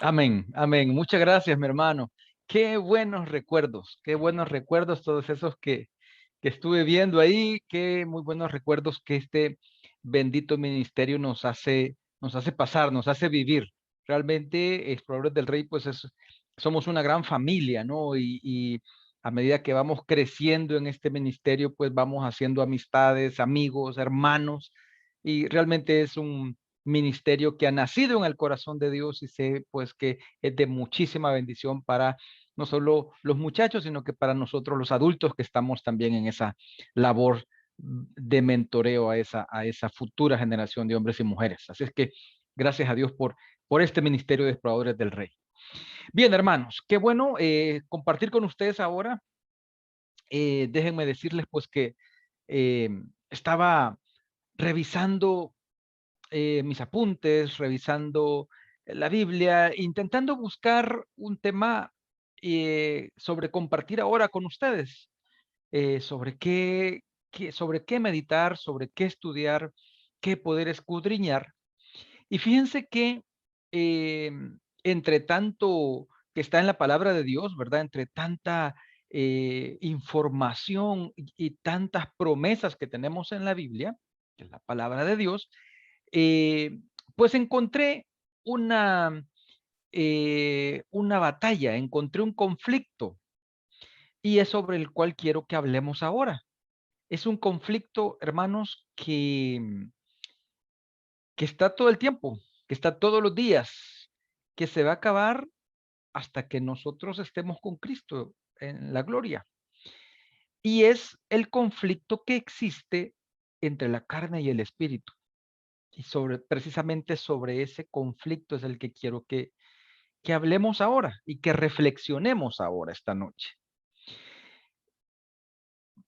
Amén, amén. Muchas gracias, mi hermano. Qué buenos recuerdos todos esos que estuve viendo ahí, qué muy buenos recuerdos que este bendito ministerio nos hace pasar, nos hace vivir. Realmente, Exploradores del Rey, pues somos una gran familia, ¿no? Y a medida que vamos creciendo en este ministerio, pues vamos haciendo amistades, amigos, hermanos, y realmente es un ministerio que ha nacido en el corazón de Dios y sé pues que es de muchísima bendición para no solo los muchachos, sino que para nosotros los adultos que estamos también en esa labor de mentoreo a esa futura generación de hombres y mujeres. Así es que gracias a Dios por este ministerio de exploradores del Rey. Bien, hermanos, qué bueno compartir con ustedes ahora. Déjenme decirles pues que eh, estaba revisando mis apuntes, revisando la Biblia, intentando buscar un tema sobre compartir ahora con ustedes, sobre sobre qué meditar, sobre qué estudiar, qué poder escudriñar. Y fíjense que eh, entre tanto que está en la palabra de Dios, ¿verdad? Entre tanta información y tantas promesas que tenemos en la Biblia, que es la palabra de Dios, eh, pues encontré una, una batalla, encontré un conflicto y es sobre el cual quiero que hablemos ahora. Es un conflicto, hermanos, que está todo el tiempo, que está todos los días, que se va a acabar hasta que nosotros estemos con Cristo en la gloria. Y es el conflicto que existe entre la carne y el espíritu. Y precisamente sobre ese conflicto es el que quiero que hablemos ahora y que reflexionemos ahora esta noche.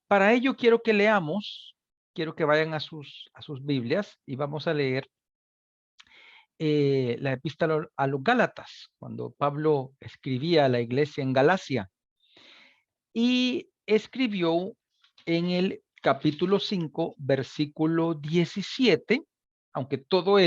Para ello quiero que leamos, quiero que vayan a a sus Biblias y vamos a leer la epístola a los Gálatas, cuando Pablo escribía a la iglesia en Galacia y escribió en el capítulo 5, versículo 17, aunque todo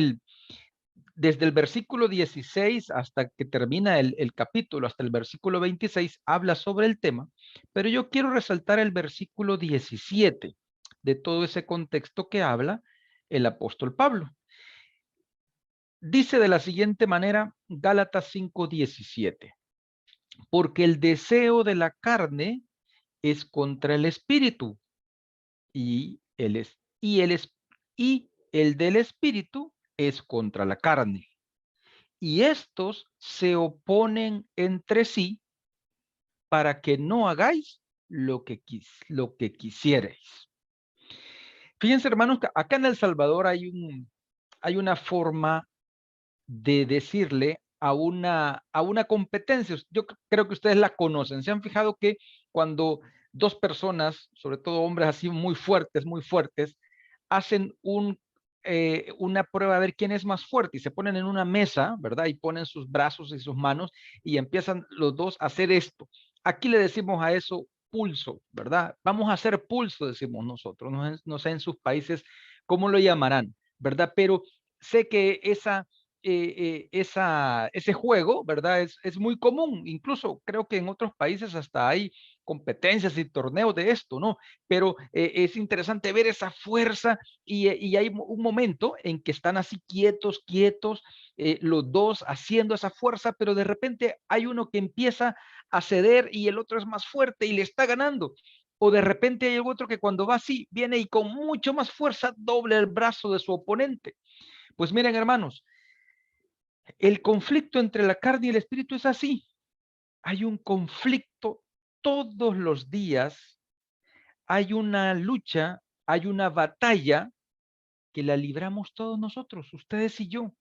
desde el versículo 16 hasta que termina el capítulo, hasta el versículo 26, habla sobre el tema, pero yo quiero resaltar el versículo 17 de todo ese contexto que habla el apóstol Pablo. Dice de la siguiente manera, Gálatas 5:17, porque el deseo de la carne es contra el espíritu y y el del espíritu es contra la carne. Y estos se oponen entre sí para que no hagáis lo que quisierais. Fíjense, hermanos, que acá en El Salvador hay una forma de decirle a una competencia. Yo creo que ustedes la conocen. Se han fijado que cuando dos personas, sobre todo hombres así muy fuertes, hacen una prueba a ver quién es más fuerte y se ponen en una mesa, ¿verdad? Y ponen sus brazos y sus manos y empiezan los dos a hacer esto. Aquí le decimos a eso pulso, ¿verdad? Vamos a hacer pulso, decimos nosotros. No sé en sus países cómo lo llamarán, ¿verdad? Pero sé que ese juego, ¿verdad? Es muy común, incluso creo que en otros países hasta hay competencias y torneos de esto, ¿no? Pero es interesante ver esa fuerza y hay un momento en que están así quietos, los dos haciendo esa fuerza, pero de repente hay uno que empieza a ceder y el otro es más fuerte y le está ganando. O de repente hay otro que cuando va así, viene y con mucho más fuerza doble el brazo de su oponente. Pues miren, hermanos, el conflicto entre la carne y el espíritu es así. Hay un conflicto todos los días, hay una lucha, hay una batalla que la libramos todos nosotros, ustedes y yo.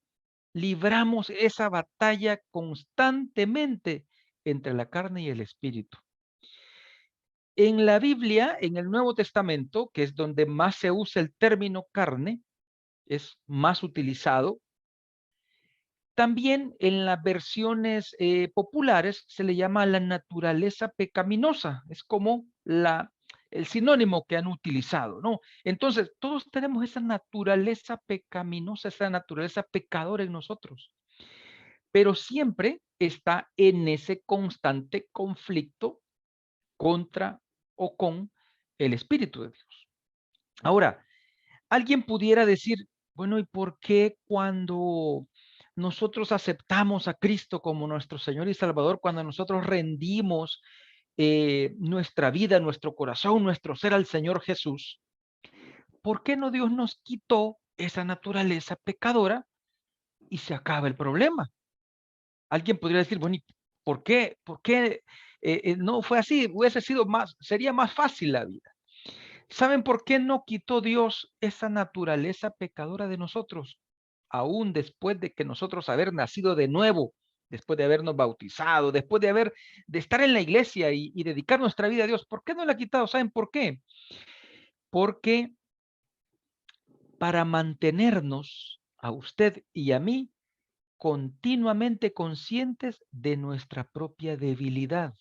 Libramos esa batalla constantemente entre la carne y el espíritu. En la Biblia, en el Nuevo Testamento, que es donde más se usa el término carne, es más utilizado. También en las versiones populares se le llama la naturaleza pecaminosa, es como el sinónimo que han utilizado, ¿no? Entonces, todos tenemos esa naturaleza pecaminosa, esa naturaleza pecadora en nosotros. pero siempre está en ese constante conflicto contra o con el Espíritu de Dios. Ahora, alguien pudiera decir, bueno, ¿y por qué cuando nosotros aceptamos a Cristo como nuestro Señor y Salvador, cuando nosotros rendimos nuestra vida, nuestro corazón, nuestro ser al Señor Jesús, ¿por qué no Dios nos quitó esa naturaleza pecadora y se acaba el problema? Alguien podría decir, bueno, ¿y por qué? ¿Por qué no fue así? Hubiese sido más, sería más fácil la vida. ¿Saben por qué no quitó Dios esa naturaleza pecadora de nosotros? Aún después de que nosotros haber nacido de nuevo, después de habernos bautizado, después de estar en la iglesia y dedicar nuestra vida a Dios, ¿por qué no la ha quitado? ¿Saben por qué? Porque para mantenernos a usted y a mí continuamente conscientes de nuestra propia debilidad.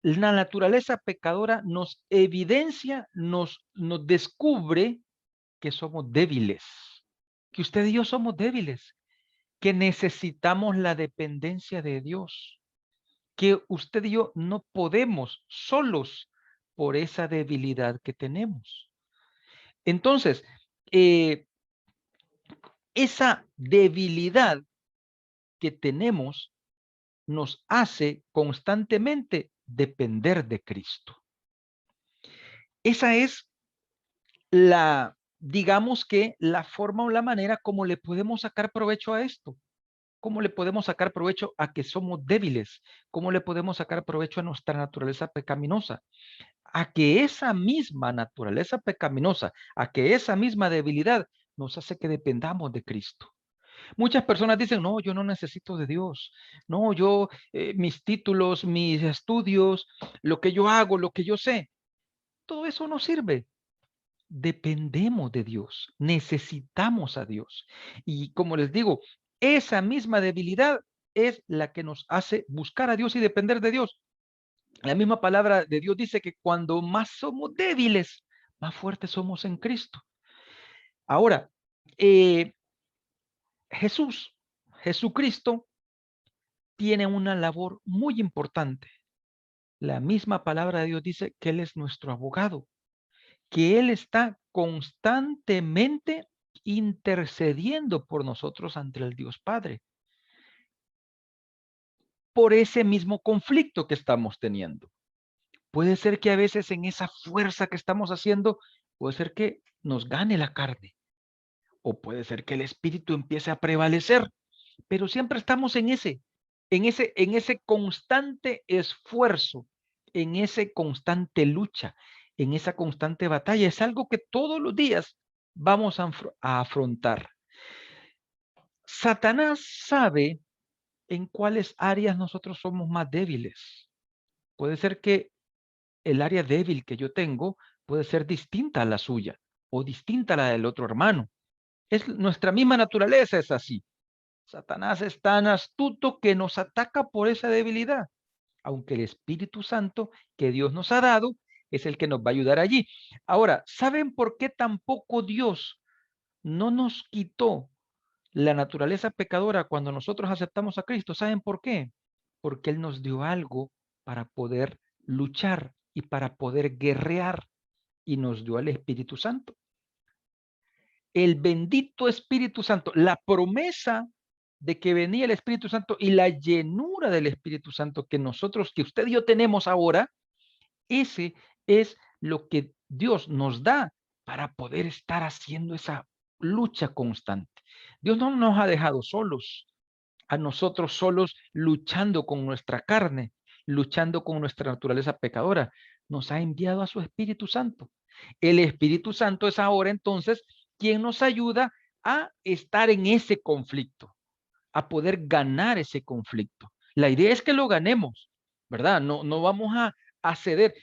La naturaleza pecadora nos evidencia, nos descubre que somos débiles, que usted y yo somos débiles, que necesitamos la dependencia de Dios, que usted y yo no podemos solos por esa debilidad que tenemos. Entonces, eh, esa debilidad que tenemos nos hace constantemente depender de Cristo. Esa es digamos que la forma o la manera como le podemos sacar provecho a esto. ¿Cómo le podemos sacar provecho a que somos débiles? ¿Cómo le podemos sacar provecho a nuestra naturaleza pecaminosa? A que esa misma naturaleza pecaminosa, a que esa misma debilidad nos hace que dependamos de Cristo. Muchas personas dicen, no, yo no necesito de Dios. No, yo, mis títulos, mis estudios, lo que yo hago, lo que yo sé, todo eso no sirve. Dependemos de Dios, necesitamos a Dios. Y como les digo, esa misma debilidad es la que nos hace buscar a Dios y depender de Dios. La misma palabra de Dios dice que cuando más somos débiles, más fuertes somos en Cristo. Ahora, eh, Jesucristo, tiene una labor muy importante. La misma palabra de Dios dice que Él es nuestro abogado, que Él está constantemente intercediendo por nosotros ante el Dios Padre, por ese mismo conflicto que estamos teniendo. Puede ser que a veces en esa fuerza que estamos haciendo, puede ser que nos gane la carne, o puede ser que el espíritu empiece a prevalecer, pero siempre estamos en ese constante esfuerzo, en ese constante lucha, en esa constante batalla. Es algo que todos los días vamos a afrontar. Satanás sabe en cuáles áreas nosotros somos más débiles. Puede ser que el área débil que yo tengo puede ser distinta a la suya o distinta a la del otro hermano. Nuestra misma naturaleza es así. Satanás es tan astuto que nos ataca por esa debilidad, aunque el Espíritu Santo que Dios nos ha dado es el que nos va a ayudar allí. Ahora, ¿saben por qué tampoco Dios no nos quitó la naturaleza pecadora cuando nosotros aceptamos a Cristo? ¿Saben por qué? Porque Él nos dio algo para poder luchar y para poder guerrear y nos dio el Espíritu Santo. El bendito Espíritu Santo, la promesa de que venía el Espíritu Santo y la llenura del Espíritu Santo que nosotros, que usted y yo tenemos ahora, ese es lo que Dios nos da para poder estar haciendo esa lucha constante. Dios no nos ha dejado solos, a nosotros solos luchando con nuestra carne, luchando con nuestra naturaleza pecadora. Nos ha enviado a su Espíritu Santo. El Espíritu Santo es ahora entonces quien nos ayuda a estar en ese conflicto, a poder ganar ese conflicto. La idea es que lo ganemos, ¿verdad? No vamos a ceder.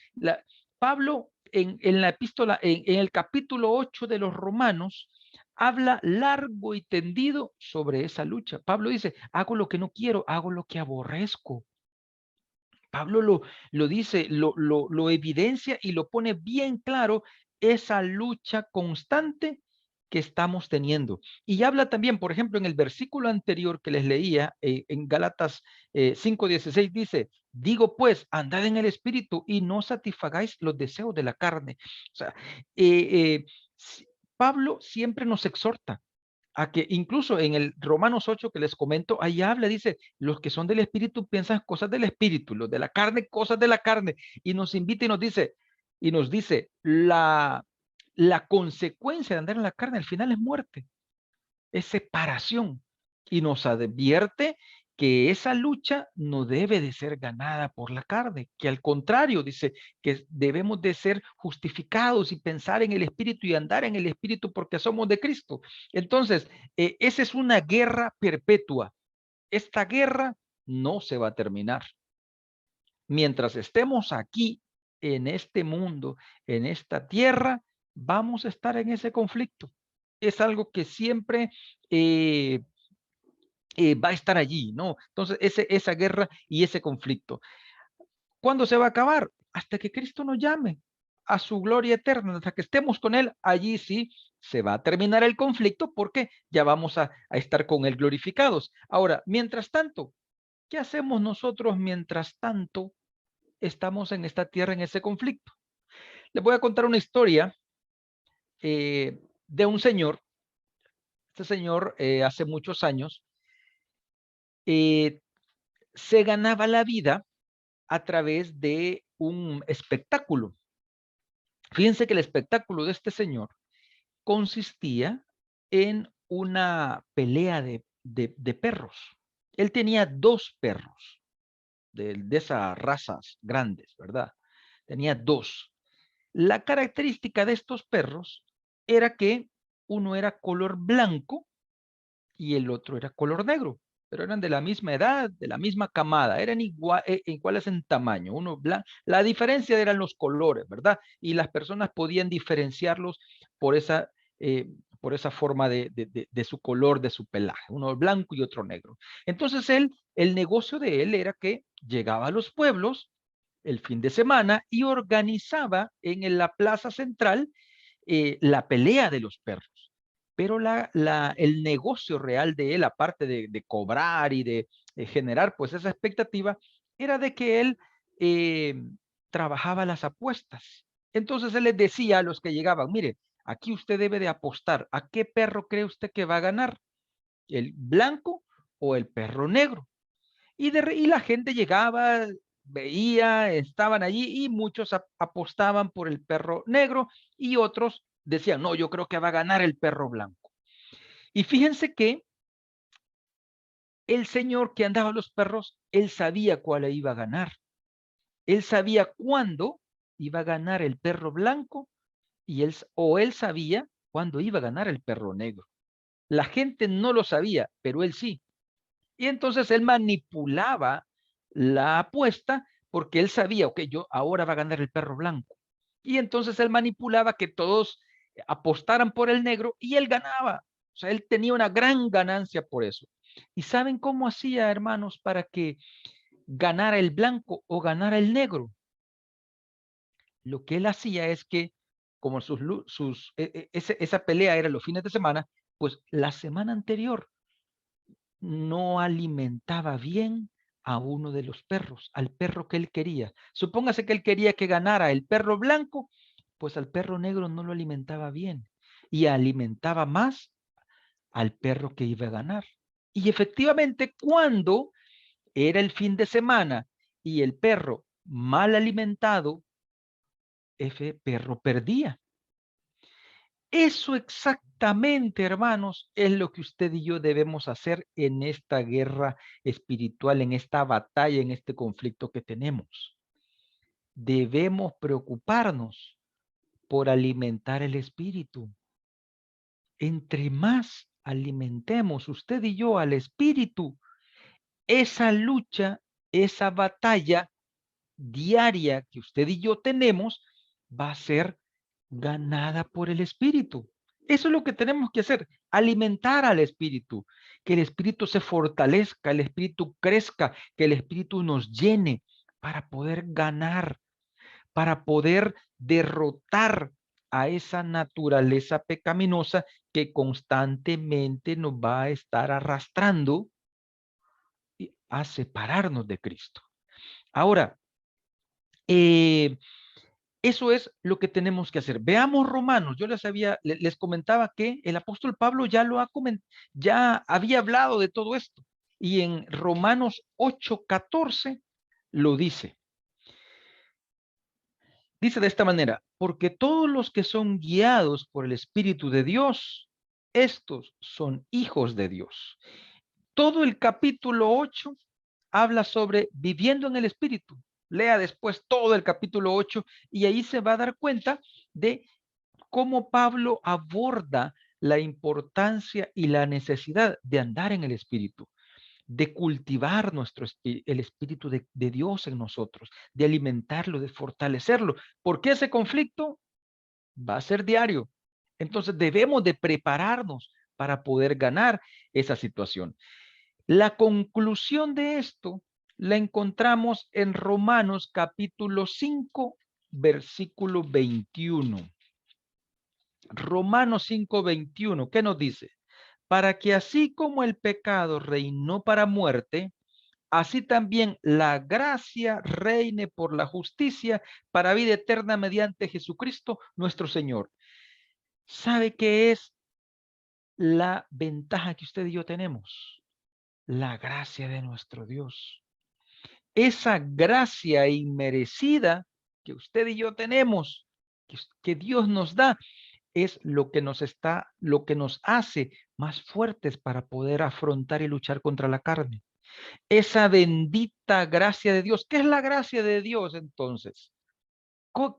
Pablo en la epístola, en el capítulo 8 de los Romanos, habla largo y tendido sobre esa lucha. Pablo dice, hago lo que no quiero, hago lo que aborrezco. Pablo lo dice, lo evidencia y lo pone bien claro, esa lucha constante que estamos teniendo. Y habla también, por ejemplo, en el versículo anterior que les leía, en Gálatas 5:16 dice, digo pues, andad en el espíritu y no satisfagáis los deseos de la carne. O sea, Pablo siempre nos exhorta a que incluso en el Romanos 8 que les comento, ahí habla, dice, los que son del espíritu piensan cosas del espíritu, los de la carne, cosas de la carne, y nos invita y nos dice, la consecuencia de andar en la carne al final es muerte, es separación, y nos advierte que esa lucha no debe de ser ganada por la carne, que al contrario, dice que debemos de ser justificados y pensar en el Espíritu y andar en el Espíritu porque somos de Cristo. Entonces, esa es una guerra perpetua. Esta guerra no se va a terminar. Mientras estemos aquí, en este mundo, en esta tierra, vamos a estar en ese conflicto. Es algo que siempre eh, va a estar allí, ¿no? Entonces, esa guerra y ese conflicto. ¿Cuándo se va a acabar? Hasta que Cristo nos llame a su gloria eterna, hasta que estemos con Él, allí sí se va a terminar el conflicto porque ya vamos a estar con Él glorificados. Ahora, mientras tanto, ¿qué hacemos nosotros mientras tanto estamos en esta tierra en ese conflicto? Les voy a contar una historia de un señor. Este señor hace muchos años eh, se ganaba la vida a través de un espectáculo. Fíjense que el espectáculo de este señor consistía en una pelea de perros. Él tenía 2 perros de esas razas grandes, ¿verdad? Tenía 2. La característica de estos perros era que uno era color blanco y el otro era color negro, pero eran de la misma edad, de la misma camada, eran iguales en tamaño. Uno blanco, la diferencia eran los colores, ¿verdad? Y las personas podían diferenciarlos por esa, eh, por esa forma de su color, de su pelaje, uno blanco y otro negro. Entonces el negocio de él era que llegaba a los pueblos el fin de semana y organizaba en la plaza central la pelea de los perros. Pero el negocio real de él, aparte de cobrar y de generar pues esa expectativa, era de que él eh, trabajaba las apuestas. Entonces él les decía a los que llegaban, mire, aquí usted debe de apostar. ¿A qué perro cree usted que va a ganar? ¿El blanco o el perro negro? Y la gente llegaba, veía, estaban allí y muchos apostaban por el perro negro y otros decían, no, yo creo que va a ganar el perro blanco. Y fíjense que el señor que andaba los perros, él sabía cuál iba a ganar. Él sabía cuándo iba a ganar el perro blanco o él sabía cuándo iba a ganar el perro negro. La gente no lo sabía, pero él sí. Y entonces él manipulaba la apuesta porque él sabía, ok, yo ahora va a ganar el perro blanco. Y entonces él manipulaba que todos apostaran por el negro y él ganaba. O sea, él tenía una gran ganancia por eso. ¿Y saben cómo hacía, hermanos, para que ganara el blanco o ganara el negro? Lo que él hacía es que, como esa pelea era los fines de semana, pues la semana anterior no alimentaba bien a uno de los perros, al perro que él quería. Supóngase que él quería que ganara el perro blanco, pues al perro negro no lo alimentaba bien y alimentaba más al perro que iba a ganar. Y efectivamente, cuando era el fin de semana y el perro mal alimentado, ese perro perdía. Eso exactamente, hermanos, es lo que usted y yo debemos hacer en esta guerra espiritual, en esta batalla, en este conflicto que tenemos. Debemos preocuparnos por alimentar el espíritu. Entre más alimentemos usted y yo al espíritu, esa lucha, esa batalla diaria que usted y yo tenemos va a ser ganada por el espíritu. Eso es lo que tenemos que hacer, alimentar al espíritu, que el espíritu se fortalezca, el espíritu crezca, que el espíritu nos llene para poder ganar, para poder derrotar a esa naturaleza pecaminosa que constantemente nos va a estar arrastrando a separarnos de Cristo. Ahora, eso es lo que tenemos que hacer. Veamos Romanos. Yo les comentaba que el apóstol Pablo ya había hablado de todo esto. Y en Romanos 8:14 lo dice. Dice de esta manera, porque todos los que son guiados por el Espíritu de Dios, estos son hijos de Dios. Todo el capítulo 8 habla sobre viviendo en el Espíritu. Lea después todo el capítulo 8 y ahí se va a dar cuenta de cómo Pablo aborda la importancia y la necesidad de andar en el Espíritu, de cultivar el Espíritu de Dios en nosotros, de alimentarlo, de fortalecerlo. Porque ese conflicto va a ser diario. Entonces debemos de prepararnos para poder ganar esa situación. La conclusión de esto la encontramos en Romanos capítulo 5, versículo 21. Romanos 5:21, ¿qué nos dice? Para que así como el pecado reinó para muerte, así también la gracia reine por la justicia para vida eterna mediante Jesucristo nuestro Señor. ¿Sabe qué es la ventaja que usted y yo tenemos? La gracia de nuestro Dios. Esa gracia inmerecida que usted y yo tenemos, que Dios nos da, es lo que nos hace más fuertes para poder afrontar y luchar contra la carne. Esa bendita gracia de Dios. ¿Qué es la gracia de Dios entonces?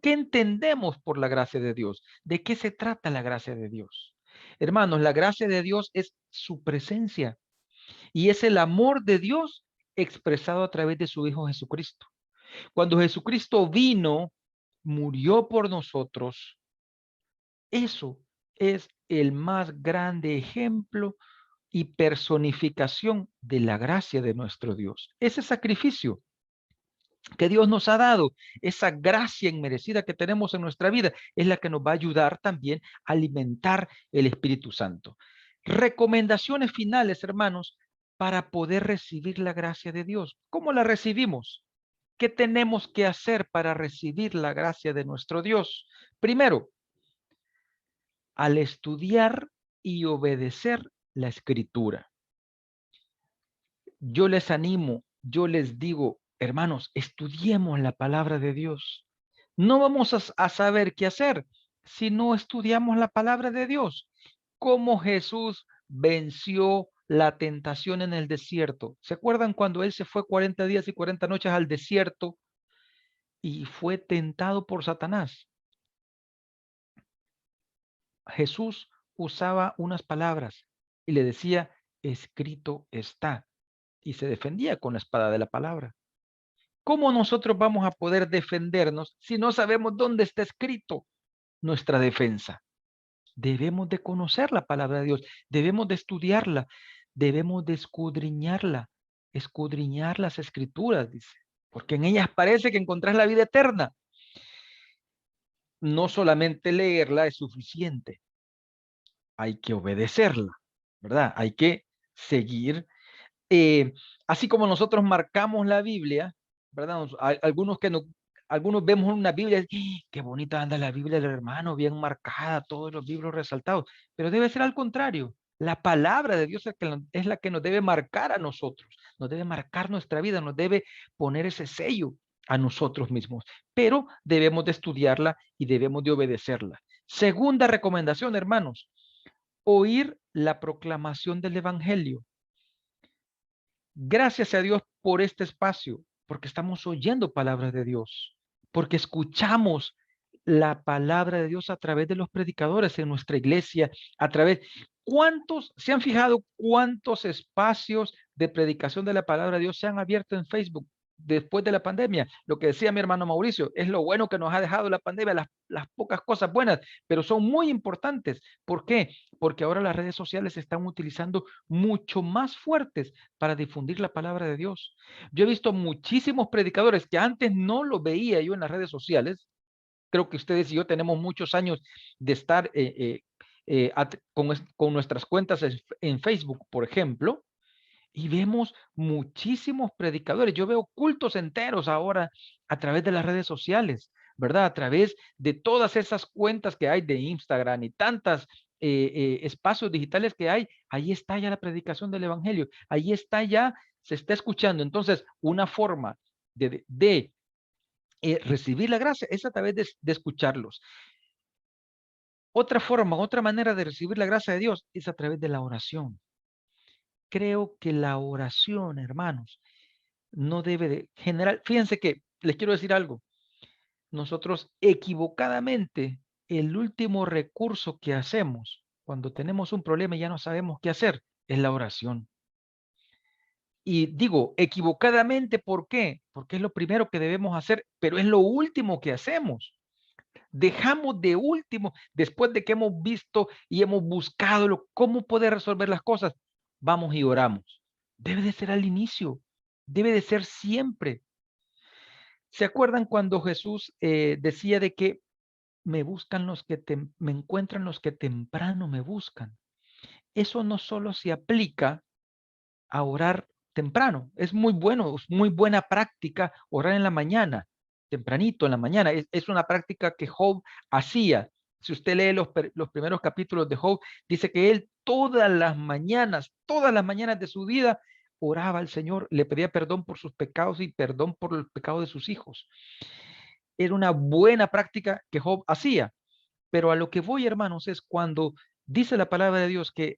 ¿Qué entendemos por la gracia de Dios? ¿De qué se trata la gracia de Dios? Hermanos, la gracia de Dios es su presencia y es el amor de Dios expresado a través de su Hijo Jesucristo. Cuando Jesucristo vino, murió por nosotros, eso es el más grande ejemplo y personificación de la gracia de nuestro Dios. Ese sacrificio que Dios nos ha dado, esa gracia inmerecida que tenemos en nuestra vida, es la que nos va a ayudar también a alimentar el Espíritu Santo. Recomendaciones finales, hermanos, para poder recibir la gracia de Dios. ¿Cómo la recibimos? ¿Qué tenemos que hacer para recibir la gracia de nuestro Dios? Primero, al estudiar y obedecer la Escritura. Yo les animo, yo les digo, hermanos, estudiemos la palabra de Dios. No vamos a saber qué hacer si no estudiamos la palabra de Dios. Cómo Jesús venció la tentación en el desierto. ¿Se acuerdan cuando él se fue 40 días y 40 noches al desierto y fue tentado por Satanás? Jesús usaba unas palabras y le decía, escrito está, y se defendía con la espada de la palabra. ¿Cómo nosotros vamos a poder defendernos si no sabemos dónde está escrito nuestra defensa? Debemos de conocer la palabra de Dios, debemos de estudiarla, debemos de escudriñar las escrituras, dice, porque en ellas parece que encontrás la vida eterna. No solamente leerla es suficiente, hay que obedecerla, ¿verdad? Hay que seguir. Así como nosotros marcamos la Biblia, ¿verdad? Algunos vemos una Biblia y qué bonita anda la Biblia del hermano, bien marcada, todos los libros resaltados, pero debe ser al contrario. La palabra de Dios es la que nos debe marcar a nosotros, nos debe marcar nuestra vida, nos debe poner ese sello a nosotros mismos, pero debemos de estudiarla y debemos de obedecerla. Segunda recomendación, hermanos, oír la proclamación del Evangelio. Gracias a Dios por este espacio, porque estamos oyendo palabras de Dios, porque escuchamos la palabra de Dios a través de los predicadores en nuestra iglesia, ¿cuántos, se han fijado cuántos espacios de predicación de la palabra de Dios se han abierto en Facebook después de la pandemia? Lo que decía mi hermano Mauricio, es lo bueno que nos ha dejado la pandemia, las pocas cosas buenas, pero son muy importantes. ¿Por qué? Porque ahora las redes sociales se están utilizando mucho más fuertes para difundir la palabra de Dios. Yo he visto muchísimos predicadores que antes no lo veía yo en las redes sociales, Creo que ustedes y yo tenemos muchos años de estar con nuestras cuentas en Facebook, por ejemplo, y vemos muchísimos predicadores. Yo veo cultos enteros ahora a través de las redes sociales, ¿verdad? A través de todas esas cuentas que hay de Instagram y tantas espacios digitales que hay, ahí está ya la predicación del evangelio, ahí está ya, se está escuchando. Entonces, una forma de recibir la gracia es a través de escucharlos. Otra forma, otra manera de recibir la gracia de Dios es a través de la oración. Creo que la oración, hermanos, no debe de generar, fíjense que les quiero decir algo, nosotros equivocadamente el último recurso que hacemos cuando tenemos un problema y ya no sabemos qué hacer es la oración. Y digo equivocadamente, ¿por qué? Porque es lo primero que debemos hacer, pero es lo último que hacemos. Dejamos de último, después de que hemos visto y hemos buscado cómo poder resolver las cosas, vamos y oramos. Debe de ser al inicio, debe de ser siempre. ¿Se acuerdan cuando Jesús decía de que me buscan los que me encuentran los que temprano me buscan? Eso no solo se aplica a orar temprano, es muy bueno, es muy buena práctica orar en la mañana, tempranito en la mañana. Es una práctica que Job hacía. Si usted lee los primeros capítulos de Job, dice que él todas las mañanas de su vida, oraba al Señor, le pedía perdón por sus pecados y perdón por el pecado de sus hijos. Era una buena práctica que Job hacía. Pero a lo que voy, hermanos, es cuando dice la palabra de Dios que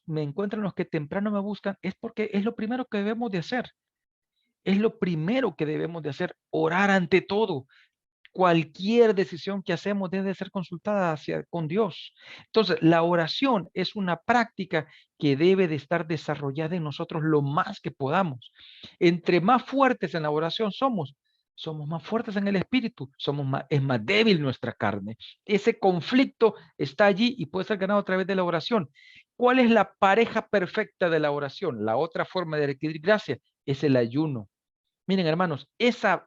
me encuentran los que temprano me buscan, es porque es lo primero que debemos de hacer. Es lo primero que debemos de hacer, orar ante todo. Cualquier decisión que hacemos debe ser consultada con Dios. Entonces, la oración es una práctica que debe de estar desarrollada en nosotros lo más que podamos. Entre más fuertes en la oración somos más fuertes en el espíritu, es más débil nuestra carne. Ese conflicto está allí y puede ser ganado a través de la oración. ¿Cuál es la pareja perfecta de la oración? La otra forma de adquirir gracia es el ayuno. Miren, hermanos, esa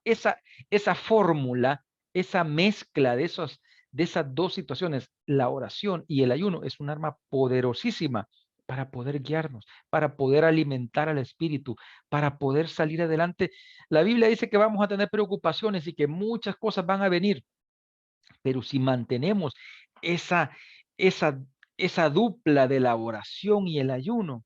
fórmula, esa mezcla de esas dos situaciones, la oración y el ayuno, es un arma poderosísima para poder guiarnos, para poder alimentar al espíritu, para poder salir adelante. La Biblia dice que vamos a tener preocupaciones y que muchas cosas van a venir, pero si mantenemos esa, esa, esa dupla de la oración y el ayuno,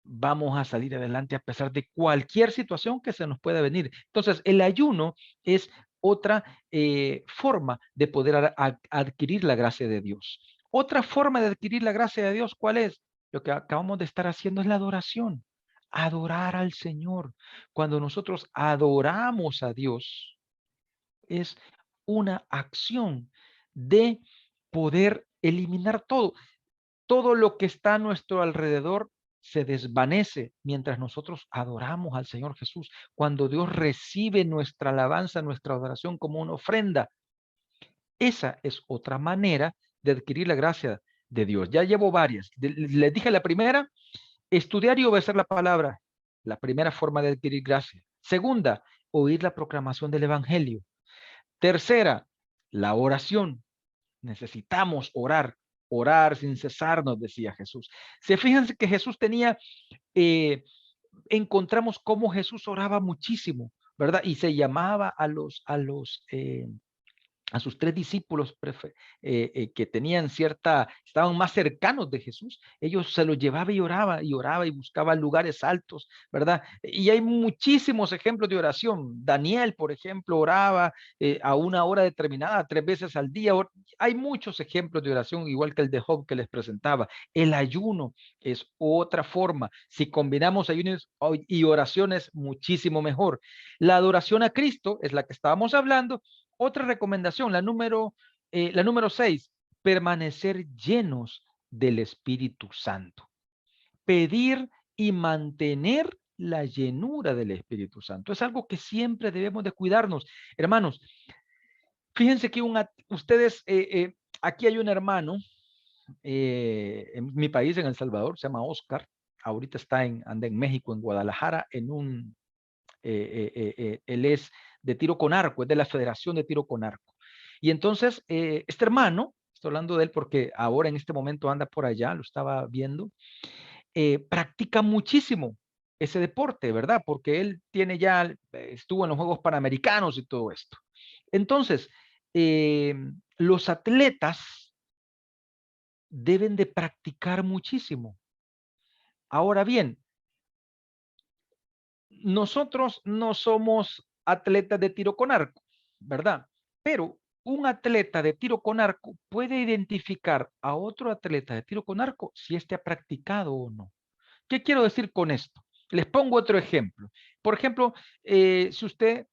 vamos a salir adelante a pesar de cualquier situación que se nos pueda venir. Entonces, el ayuno es otra forma de poder adquirir la gracia de Dios. Otra forma de adquirir la gracia de Dios, ¿cuál es? Lo que acabamos de estar haciendo es la adoración. Adorar al Señor. Cuando nosotros adoramos a Dios, es una acción de poder eliminar todo lo que está a nuestro alrededor se desvanece mientras nosotros adoramos al Señor Jesús. Cuando Dios recibe nuestra alabanza, nuestra adoración como una ofrenda, esa es otra manera de adquirir la gracia de Dios. Ya llevo varias. Les dije la primera, estudiar y obedecer la palabra, la primera forma de adquirir gracia. Segunda, oír la proclamación del Evangelio. Tercera, la oración. Necesitamos orar sin cesar, nos decía Jesús. Se fijan que Jesús tenía, encontramos cómo Jesús oraba muchísimo, ¿verdad? Y se llamaba a sus tres discípulos que tenían estaban más cercanos de Jesús, ellos se los llevaba y oraba y buscaba lugares altos, ¿verdad? Y hay muchísimos ejemplos de oración. Daniel, por ejemplo, oraba a una hora determinada, 3 veces al día. Hay muchos ejemplos de oración, igual que el de Job que les presentaba. El ayuno es otra forma. Si combinamos ayunos y oraciones, muchísimo mejor. La adoración a Cristo es la que estábamos hablando. Otra recomendación, la número 6, permanecer llenos del Espíritu Santo. Pedir y mantener la llenura del Espíritu Santo. Es algo que siempre debemos de cuidarnos. Hermanos, fíjense que ustedes, aquí hay un hermano en mi país, en El Salvador, se llama Oscar. Ahorita anda en México, en Guadalajara, él es de tiro con arco, es de la Federación de Tiro con Arco. Y entonces, este hermano, estoy hablando de él porque ahora en este momento anda por allá, lo estaba viendo, practica muchísimo ese deporte, ¿verdad? Porque él tiene ya, estuvo en los Juegos Panamericanos y todo esto. Entonces, los atletas deben de practicar muchísimo. Ahora bien, nosotros no somos atletas de tiro con arco, ¿verdad? Pero un atleta de tiro con arco puede identificar a otro atleta de tiro con arco si éste ha practicado o no. ¿Qué quiero decir con esto? Les pongo otro ejemplo. Por ejemplo, si usted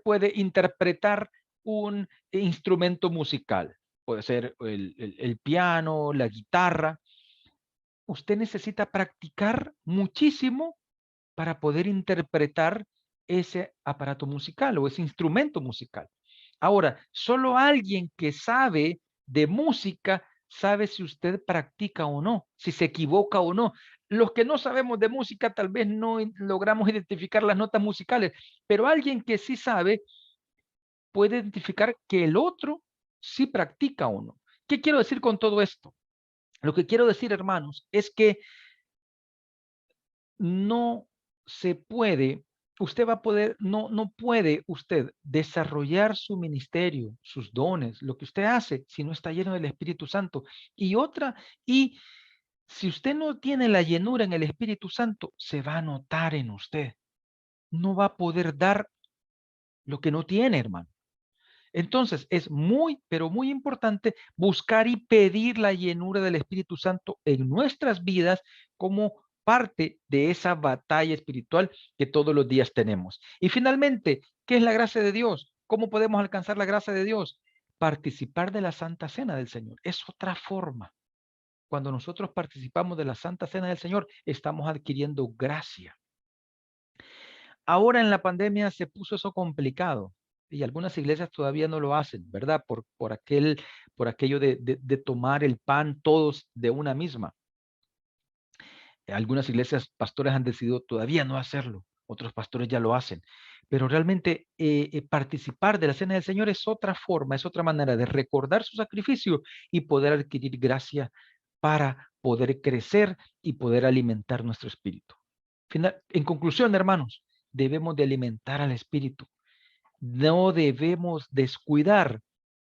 puede interpretar un instrumento musical, puede ser el piano, la guitarra, usted necesita practicar muchísimo para poder interpretar ese aparato musical o ese instrumento musical. Ahora, solo alguien que sabe de música sabe si usted practica o no, si se equivoca o no. Los que no sabemos de música tal vez no logramos identificar las notas musicales, pero alguien que sí sabe puede identificar que el otro sí practica o no. ¿Qué quiero decir con todo esto? Lo que quiero decir, hermanos, es que no se puede, usted va a poder, no puede usted desarrollar su ministerio, sus dones, lo que usted hace, si no está lleno del Espíritu Santo. Y si usted no tiene la llenura en el Espíritu Santo, se va a notar en usted. No va a poder dar lo que no tiene, hermano. Entonces, es muy, pero muy importante buscar y pedir la llenura del Espíritu Santo en nuestras vidas como parte de esa batalla espiritual que todos los días tenemos. Y finalmente, ¿qué es la gracia de Dios? ¿Cómo podemos alcanzar la gracia de Dios? Participar de la Santa Cena del Señor. Es otra forma. Cuando nosotros participamos de la Santa Cena del Señor, estamos adquiriendo gracia. Ahora en la pandemia se puso eso complicado y algunas iglesias todavía no lo hacen, ¿verdad? Por aquello de tomar el pan todos de una misma. Algunas iglesias, pastores han decidido todavía no hacerlo, otros pastores ya lo hacen. Pero realmente participar de la cena del Señor es otra forma, es otra manera de recordar su sacrificio y poder adquirir gracia para poder crecer y poder alimentar nuestro espíritu. En conclusión, hermanos, debemos de alimentar al espíritu. No debemos descuidar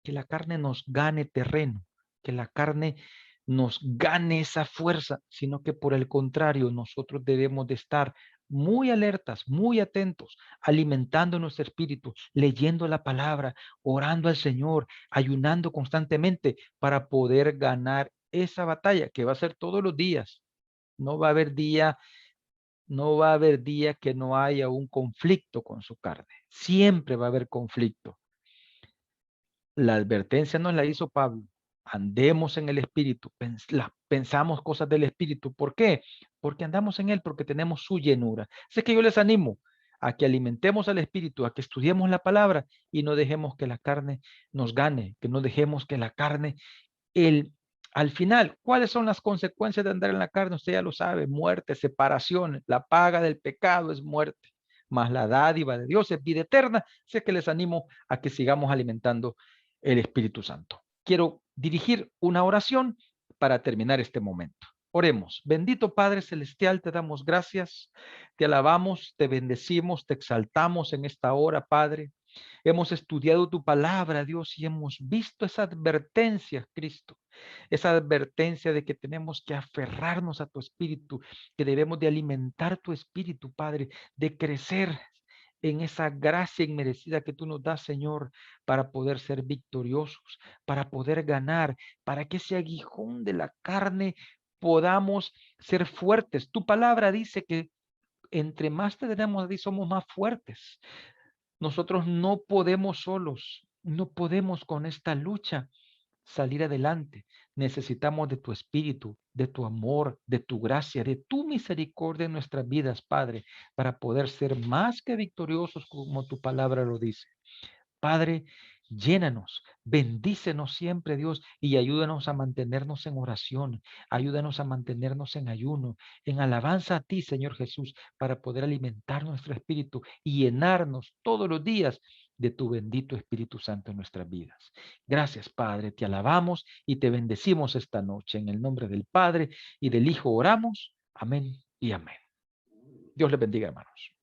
que la carne nos gane terreno, que la carne nos gane esa fuerza, sino que por el contrario, nosotros debemos de estar muy alertas, muy atentos, alimentando nuestro espíritu, leyendo la palabra, orando al Señor, ayunando constantemente para poder ganar esa batalla que va a ser todos los días. No va a haber día no va a haber día que no haya un conflicto con su carne. Siempre va a haber conflicto. La advertencia nos la hizo Pablo. Andemos en el Espíritu, pensamos cosas del Espíritu. ¿Por qué? Porque andamos en Él, porque tenemos su llenura. Así que yo les animo a que alimentemos al Espíritu, a que estudiemos la palabra y no dejemos que la carne nos gane, que no dejemos que la carne el, al final, ¿cuáles son las consecuencias de andar en la carne? Usted ya lo sabe, muerte, separación, la paga del pecado es muerte, más la dádiva de Dios es vida eterna. Así que les animo a que sigamos alimentando el Espíritu Santo. Quiero dirigir una oración para terminar este momento. Oremos. Bendito Padre Celestial, te damos gracias, te alabamos, te bendecimos, te exaltamos en esta hora, Padre. Hemos estudiado tu palabra, Dios, y hemos visto esa advertencia, Cristo, esa advertencia de que tenemos que aferrarnos a tu espíritu, que debemos de alimentar tu espíritu, Padre, de crecer en esa gracia inmerecida que tú nos das, Señor, para poder ser victoriosos, para poder ganar, para que ese aguijón de la carne podamos ser fuertes. Tu palabra dice que entre más te tenemos a ti, somos más fuertes. Nosotros no podemos solos, no podemos con esta lucha salir adelante. Necesitamos de tu espíritu, de tu amor, de tu gracia, de tu misericordia en nuestras vidas, Padre, para poder ser más que victoriosos como tu palabra lo dice. Padre, Llénanos, bendícenos siempre, Dios, y ayúdanos a mantenernos en oración, ayúdanos a mantenernos en ayuno, en alabanza a ti, Señor Jesús, para poder alimentar nuestro espíritu y llenarnos todos los días de tu bendito Espíritu Santo en nuestras vidas. Gracias, Padre, te alabamos y te bendecimos esta noche. En el nombre del Padre y del Hijo oramos. Amén y amén. Dios les bendiga, hermanos.